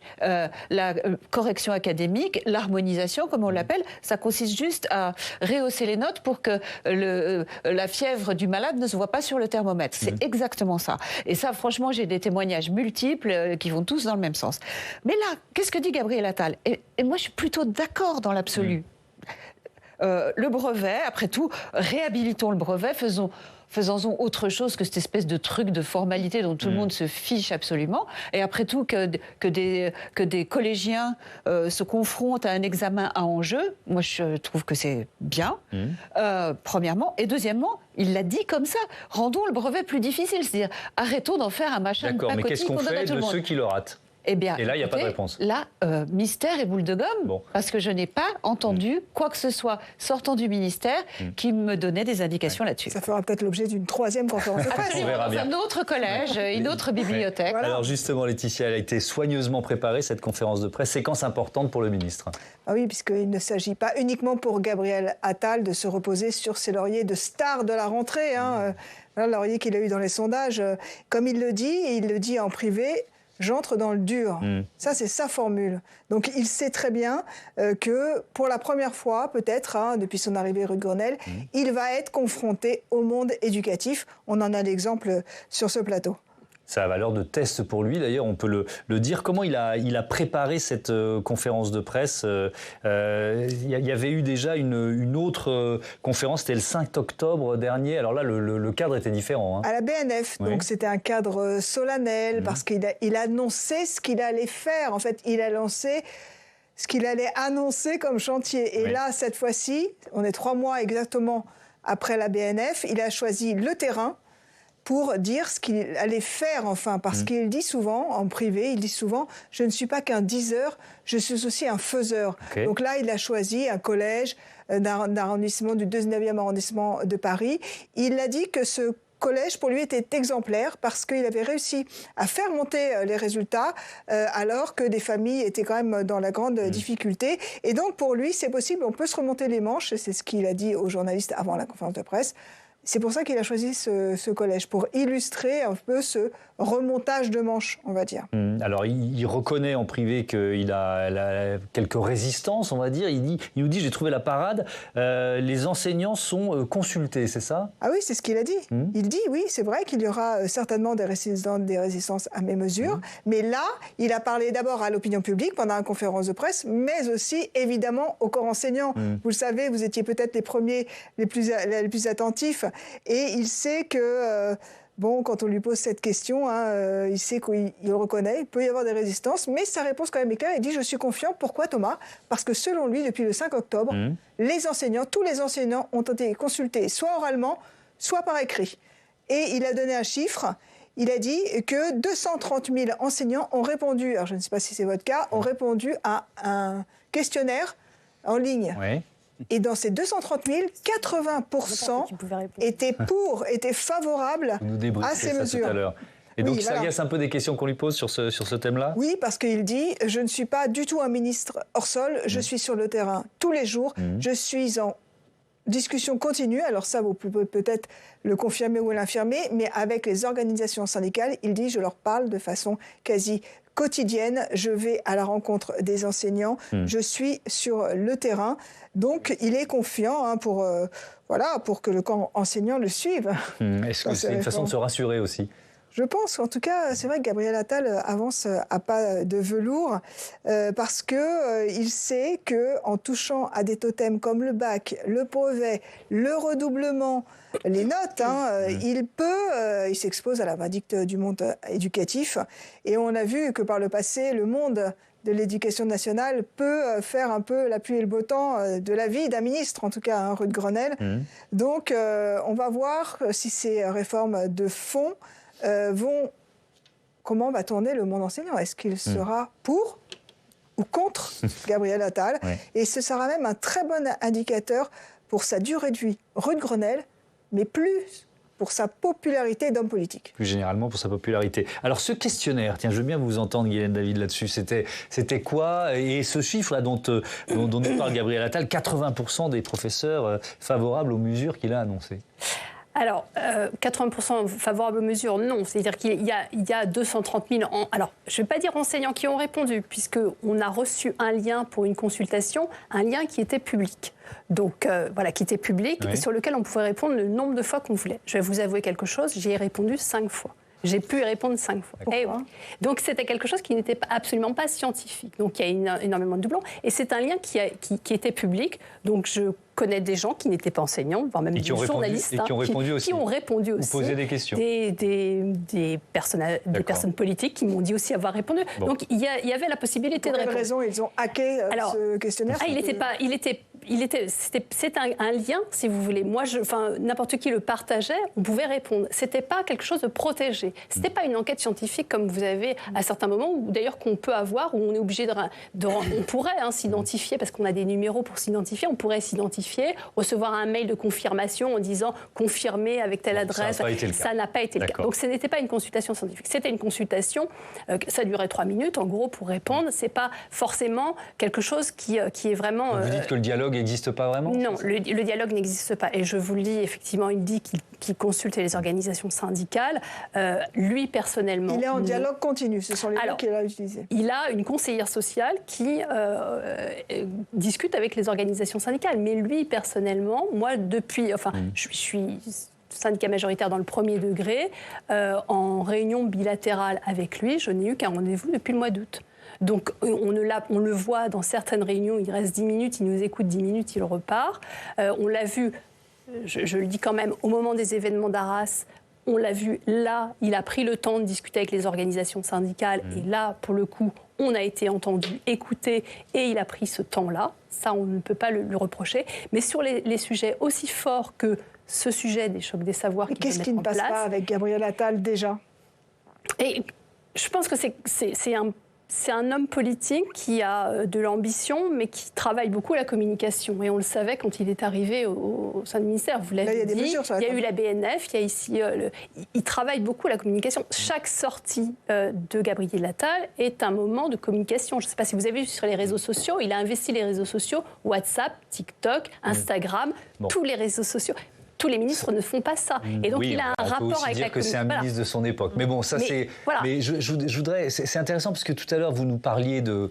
la correction académique, l'harmonisation, comme on l'appelle, ça consiste juste à rehausser les notes pour que la fièvre du malade ne se voit pas sur le thermomètre. C'est exactement ça. Et ça, franchement, j'ai des témoignages multiples qui vont tous dans le même sens. Mais là, qu'est-ce que dit Gabriel Attal ? Et moi, je suis plutôt d'accord dans l'absolu. Le brevet, après tout, réhabilitons le brevet, faisons faisons-en autre chose que cette espèce de truc de formalité dont tout le monde se fiche absolument. Et après tout, que des collégiens se confrontent à un examen à enjeu, moi je trouve que c'est bien, premièrement. Et deuxièmement, il l'a dit comme ça, rendons le brevet plus difficile, c'est-à-dire arrêtons d'en faire un machin de pacotille. D'accord, mais qu'est-ce qu'on fait de ceux qui le ratent ? Eh bien, et là, il n'y a pas de réponse. Là, mystère et boule de gomme, parce que je n'ai pas entendu quoi que ce soit sortant du ministère qui me donnait des indications là-dessus. Ça fera peut-être l'objet d'une 3e conférence de presse. On verra bien. Un autre collège, une autre bibliothèque. Voilà. Alors justement, Laetitia, elle a été soigneusement préparée, cette conférence de presse. Séquence importante pour le ministre. Ah oui, puisqu'il ne s'agit pas uniquement pour Gabriel Attal de se reposer sur ses lauriers de star de la rentrée. Voilà, le laurier qu'il a eu dans les sondages. Comme il le dit en privé... J'entre dans le dur. Ça, c'est sa formule. Donc, il sait très bien que pour la première fois, peut-être, depuis son arrivée rue de Grenelle, il va être confronté au monde éducatif. On en a l'exemple sur ce plateau. Ça a valeur de test pour lui, d'ailleurs, on peut le dire. Comment il a préparé cette conférence de presse ? Il y avait eu déjà une autre conférence, c'était le 5 octobre dernier. Alors là, le cadre était différent. À la BNF, donc c'était un cadre solennel, parce qu'il a annoncé ce qu'il allait faire. En fait, il a lancé ce qu'il allait annoncer comme chantier. Et là, cette fois-ci, on est 3 mois exactement après la BNF, il a choisi le terrain pour dire ce qu'il allait faire, enfin, parce qu'il dit souvent, en privé, je ne suis pas qu'un diseur, je suis aussi un faiseur. Donc là, il a choisi un collège d'arrondissement du 19e arrondissement de Paris. Il a dit que ce collège, pour lui, était exemplaire parce qu'il avait réussi à faire monter les résultats alors que des familles étaient quand même dans la grande difficulté. Et donc, pour lui, c'est possible, on peut se remonter les manches, c'est ce qu'il a dit aux journalistes avant la conférence de presse. C'est pour ça qu'il a choisi ce collège, pour illustrer un peu ce remontage de manches, on va dire. Alors, il reconnaît en privé qu'il a quelques résistances, on va dire. Il nous dit, j'ai trouvé la parade, les enseignants sont consultés, c'est ça ? Ah oui, c'est ce qu'il a dit. Il dit, oui, c'est vrai qu'il y aura certainement des résistances à mes mesures. Mais là, il a parlé d'abord à l'opinion publique pendant la conférence de presse, mais aussi, évidemment, au corps enseignant. Vous le savez, vous étiez peut-être les premiers, les plus attentifs. Et il sait que, quand on lui pose cette question, il sait qu'il le reconnaît, il peut y avoir des résistances, mais sa réponse quand même est claire. Il dit « Je suis confiant ». Pourquoi, Thomas ? Parce que selon lui, depuis le 5 octobre, tous les enseignants ont été consultés, soit oralement, soit par écrit. Et il a donné un chiffre. Il a dit que 230 000 enseignants ont répondu, alors je ne sais pas si c'est votre cas, ont répondu à un questionnaire en ligne. Oui. Et dans ces 230 000, 80% étaient favorables à ces mesures. Tout à l'heure. Et donc, ça agace un peu des questions qu'on lui pose sur ce thème-là ? Oui, parce qu'il dit « Je ne suis pas du tout un ministre hors sol, je suis sur le terrain tous les jours, je suis en discussion continue ». Alors ça, vous pouvez peut-être le confirmer ou l'infirmer, mais avec les organisations syndicales, il dit « Je leur parle de façon quasi quotidienne, je vais à la rencontre des enseignants, je suis sur le terrain ». Donc, il est confiant pour que le corps enseignant le suive. Est-ce que c'est une façon de se rassurer aussi ? Je pense, en tout cas, c'est vrai que Gabriel Attal avance à pas de velours parce qu'il sait qu'en touchant à des totems comme le bac, le brevet, le redoublement, les notes, il s'expose à la vindicte du monde éducatif. Et on a vu que par le passé, le monde de l'éducation nationale peut faire un peu la pluie et le beau temps de la vie d'un ministre, en tout cas, rue de Grenelle. Donc, on va voir si ces réformes de fond comment va tourner le monde enseignant. Est-ce qu'il sera pour ou contre Gabriel Attal ? Et ce sera même un très bon indicateur pour sa durée de vie, rue de Grenelle, mais plus pour sa popularité d'homme politique. Plus généralement pour sa popularité. Alors ce questionnaire, tiens, je veux bien vous entendre, Guylaine David, là-dessus. C'était quoi ? Et ce chiffre-là dont nous parle Gabriel Attal, 80% des professeurs favorables aux mesures qu'il a annoncées. Alors, 80% favorables aux mesures, non. C'est-à-dire qu'il y a 230 000... Alors, je ne vais pas dire enseignants qui ont répondu, puisqu'on a reçu un lien pour une consultation, un lien qui était public. Donc, qui était public et sur lequel on pouvait répondre le nombre de fois qu'on voulait. Je vais vous avouer quelque chose, j'y ai répondu 5 fois. J'ai pu y répondre 5 fois. Et oui. Donc c'était quelque chose qui n'était absolument pas scientifique. Donc il y a énormément de doublons. Et c'est un lien qui était public. Donc je connais des gens qui n'étaient pas enseignants, voire même des journalistes. Et qui ont répondu aussi. Qui ont répondu aussi. Vous posez des questions. Des personnes politiques qui m'ont dit aussi avoir répondu. Bon. Donc il y avait la possibilité de répondre. Pour quelle raison ils ont hacké ce questionnaire? C'est un lien, si vous voulez. Moi, n'importe qui le partageait, on pouvait répondre. C'était pas quelque chose de protégé. C'était pas une enquête scientifique comme vous avez à certains moments, ou d'ailleurs qu'on peut avoir, où on est obligé on pourrait s'identifier, parce qu'on a des numéros pour s'identifier, on pourrait s'identifier, recevoir un mail de confirmation en disant confirmer avec telle adresse. Ça n'a pas été le cas. Donc ce n'était pas une consultation scientifique. C'était une consultation, ça durait 3 minutes en gros pour répondre. C'est pas forcément quelque chose qui est vraiment... Vous dites que le dialogue n'existe pas vraiment? Non, le dialogue n'existe pas. Et je vous le dis, effectivement, il dit qu'il consulte les organisations syndicales. Lui, personnellement... Il est en dialogue continu, ce sont les mots qu'il a utilisés. Il a une conseillère sociale qui discute avec les organisations syndicales. Mais lui, personnellement, moi, depuis... je suis syndicat majoritaire dans le premier degré. En réunion bilatérale avec lui, je n'ai eu qu'un rendez-vous depuis le mois d'août. Donc on le voit dans certaines réunions, il reste 10 minutes, il nous écoute 10 minutes, il repart. On l'a vu, je le dis quand même, au moment des événements d'Arras, on l'a vu là, il a pris le temps de discuter avec les organisations syndicales et là, pour le coup, on a été entendu, écouté et il a pris ce temps-là. Ça, on ne peut pas le reprocher. Mais sur les sujets aussi forts que ce sujet des chocs des savoirs qu'il Qu'est-ce qui ne passe pas avec Gabriel Attal déjà? Et je pense que c'est un homme politique qui a de l'ambition, mais qui travaille beaucoup à la communication. Et on le savait quand il est arrivé au sein du ministère. Vous l'avez dit, il y a eu la BNF, il y a ici... il travaille beaucoup à la communication. Chaque sortie de Gabriel Attal est un moment de communication. Je ne sais pas si vous avez vu sur les réseaux sociaux, il a investi les réseaux sociaux, WhatsApp, TikTok, Instagram, tous les réseaux sociaux. Tous les ministres ne font pas ça. Et donc, il a un rapport avec la communication. On peut aussi dire que c'est un ministre de son époque. Mais bon, ça, c'est... Voilà. Mais je voudrais... C'est intéressant parce que tout à l'heure, vous nous parliez de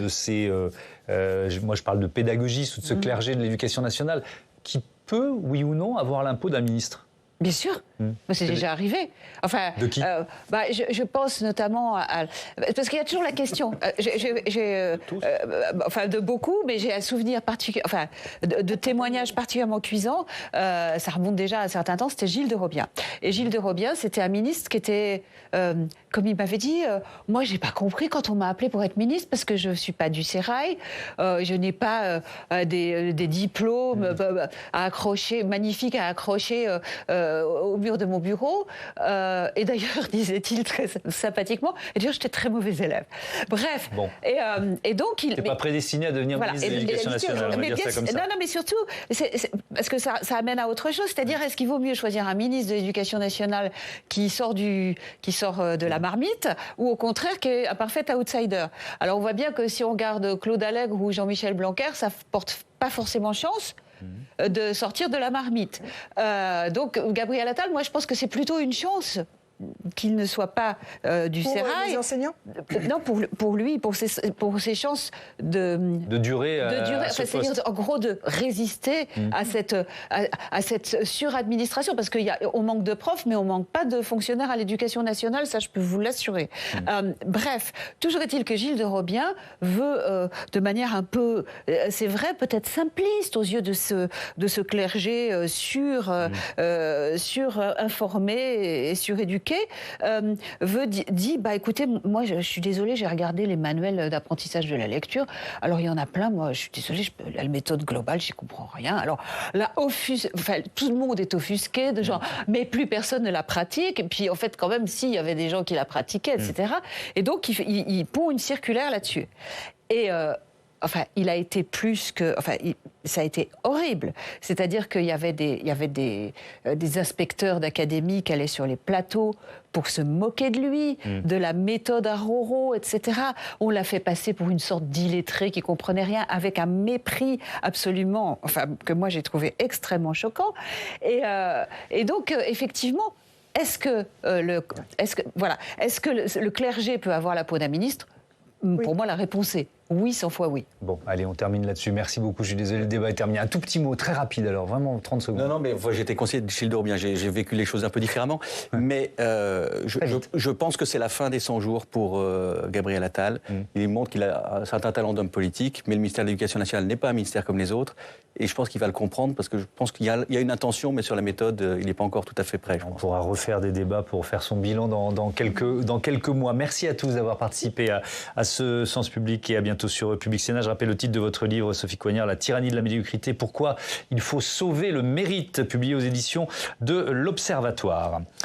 ces... moi, je parle de pédagogie, ou de ce clergé de l'éducation nationale, qui peut, oui ou non, avoir l'impôt d'un ministre. Bien sûr, c'est déjà arrivé. Enfin, de qui je pense notamment à... Parce qu'il y a toujours la question. De beaucoup, mais j'ai un souvenir particulier, de témoignages particulièrement cuisants. Ça remonte déjà à un certain temps, c'était Gilles de Robien. Et Gilles de Robien, c'était un ministre qui était, comme il m'avait dit, moi, j'ai pas compris quand on m'a appelé pour être ministre, parce que je suis pas du sérail, je n'ai pas des diplômes magnifiques à accrocher au mur de mon bureau. Et d'ailleurs, disait-il très sympathiquement, et d'ailleurs, j'étais très mauvais élève. Bref. Bon. Et donc, il n'était pas prédestiné à devenir ministre de l'Éducation nationale, on va dire ça comme ça. Non, mais surtout, parce que ça amène à autre chose, c'est-à-dire, est-ce qu'il vaut mieux choisir un ministre de l'Éducation nationale qui sort de la marmite, ou au contraire, qui est un parfait outsider? Alors, on voit bien que si on regarde Claude Allègre ou Jean-Michel Blanquer, ça porte pas forcément chance de sortir de la marmite. Donc, Gabriel Attal, moi, je pense que c'est plutôt une chance qu'il ne soit pas du sérail. Pour les enseignants ? Non, pour lui, pour ses chances de durer. C'est-à-dire, en gros, de résister à cette suradministration. Parce qu'on manque de profs, mais on manque pas de fonctionnaires à l'éducation nationale, ça, je peux vous l'assurer. Bref, toujours est-il que Gilles de Robien veut, de manière un peu, c'est vrai, peut-être simpliste aux yeux de ce clergé surinformé et suréduqué, dit écoutez, moi je suis désolée, j'ai regardé les manuels d'apprentissage de la lecture, alors il y en a plein, moi je suis désolée, la méthode globale, j'y comprends rien. Alors là, tout le monde est offusqué de genre, mais plus personne ne la pratique, et puis en fait quand même, s'il y avait des gens qui la pratiquaient, etc. Et donc il pond une circulaire là-dessus. Et il a été ça a été horrible. C'est-à-dire qu'il y avait des inspecteurs d'académie qui allaient sur les plateaux pour se moquer de lui, de la méthode à Roro, etc. On l'a fait passer pour une sorte d'illettré qui comprenait rien, avec un mépris absolument, que moi j'ai trouvé extrêmement choquant. Et donc, effectivement, est-ce que le clergé peut avoir la peau d'un ministre ? Pour moi, la réponse est oui, 100 fois oui. Bon, allez, on termine là-dessus. Merci beaucoup. Je suis désolé, le débat est terminé. Un tout petit mot, très rapide alors, vraiment 30 secondes. Non, mais moi, j'étais conseiller de Childor, bien, j'ai vécu les choses un peu différemment. Mais je pense que c'est la fin des 100 jours pour Gabriel Attal. Il montre qu'il a un certain talent d'homme politique, mais le ministère de l'Éducation nationale n'est pas un ministère comme les autres. Et je pense qu'il va le comprendre, parce que je pense qu'il y a une intention, mais sur la méthode, il n'est pas encore tout à fait prêt. On pourra refaire des débats pour faire son bilan dans quelques mois. Merci à tous d'avoir participé à ce Sens Public et à bientôt sur Public Sénat. Je rappelle le titre de votre livre, Sophie Coignard, La tyrannie de la médiocrité, pourquoi il faut sauver le mérite, publié aux éditions de l'Observatoire.